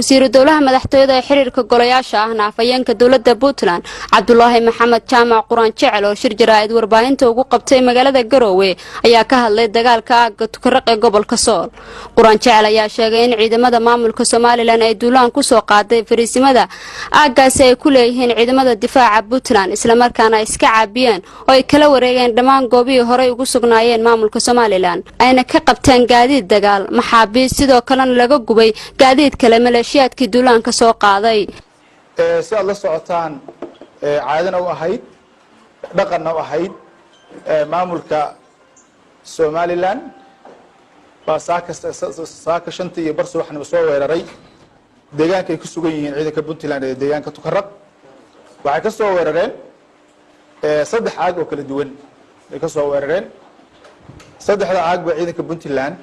wasiir dowlaha madaxtooyada xiriirka golayaasha ahna afayeenka dowladda Puntland Cabdullaahi Maxamed Jaamac Quraan Jecel oo shir jaraa'id warbaahinta ugu qabtay magaalada Garowe ayaa ka hadlay dagaalka aagga Tukaraq ee gobolka Sool. Quraan Jecel ayaa sheegay in ciidamada maamulka Soomaaliland ay duulaan ku soo qaaday fariisimada aaggaas ay ku leeyihiin ciidamada difaaca Puntland isla markaana iska caabiyeen oo ay kala wareegeen dhammaan goobihii hore ugu sugnaayeen maamulka Soomaaliland ayna ka qabteen gaadiid dagaal maxaabiis sidoo kalena laga gubay gaadiid kale maleeshiyaadkii duulaanka soo qaaday si aad la socotaan caadana u ahayd dhaqanna u ahayd maamulka Soomaaliland baa saaka shanta iyo bar subaxnimo soo weeraray deegaanka ay ku sugan yihiin ciidanka Puntland ee deegaanka Tukaraq waxay ka soo weerareen saddex aag oo kala duwan ay ka soo weerareen saddexda aag ba ciidanka Puntland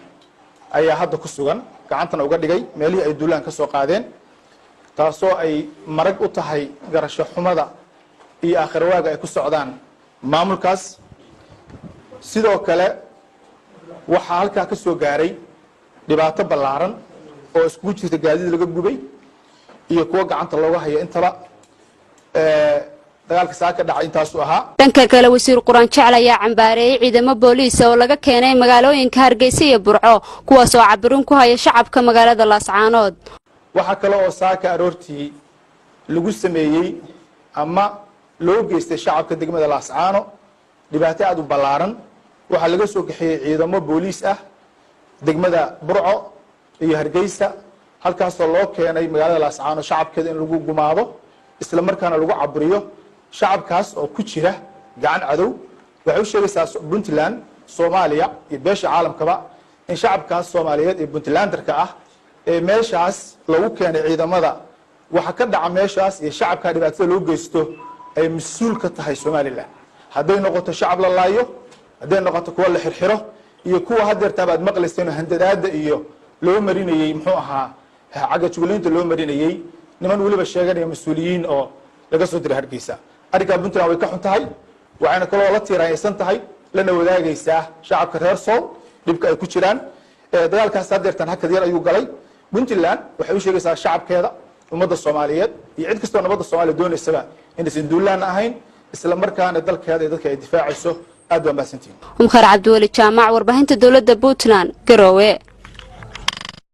ayaa hadda ku sugan gacantana uga dhigay meelihii ay duulaan ka soo qaadeen taasoo ay marag u tahay garasho xumada iyo aakhirwaaga ay ku socdaan maamulkaas sidoo kale waxa halka ka soo gaaray dhibaato ballaaran oo isku jirta gaadiid laga gubay iyo kuwa gacanta looga hayo intaba dagaalka saaka dhacay intaas uu ahaa dhanka kale wasiir Quraan Jecel ayaa cambaareeyay ciidamo booliis oo laga keenay magaalooyinka Hargeysa iyo Burco kuwaas oo cabirin ku haya shacabka magaalada Laascaanood waxa kale oo saaka aroortii lagu sameeyay ama loo geystay shacabka degmada Laascaano dhibaato aad u ballaaran waxa laga soo kaxeeyay ciidamo booliis ah degmada Burco iyo Hargeysa halkaas oo loo keenay magaalada Laascaano shacabkeeda in lagu gumaado isla markaana lagu caburiyo shacabkaas oo ku jira gacan cadow waxay u sheegaysaa Puntland Soomaaliya iyo beesha caalamkaba in shacabkaas Soomaaliyeed ee Puntlanderka ah ee meeshaas lagu keenay ciidamada waxa ka dhaca meeshaas iyo shacabka dhibaatada loo geysto ay mas'uul ka tahay Soomaaliland haday noqoto shacab la laayo haday noqoto kuwa la xirxiro iyo kuwa hadeerta baad maqlayseen handadaada iyo loo marinayay muxuu ahaa caga juguleynta loo marinayay niman waliba sheeganaya mas'uuliyiin oo laga soo diray Hargeysa ariga Puntland way ka xun tahay waxayna kala la tiiraysan tahay lana wadaagaysaa shacabka reer Sool dibka ay ku jiraan dagaalkaas hadeertan hakad yar ayuu galay Puntland waxay u sheegaysaa shacabkeeda ummadda Soomaaliyeed iyo cid kasta oo nabadda Soomaaliya doonaysa inaysan duulaan ahayn isla markaana dalkeeda dadka ay difaacayso aad waa maasantiin Umkhar Cabduwali Jaamac warbaahinta dowladda Puntland Garowe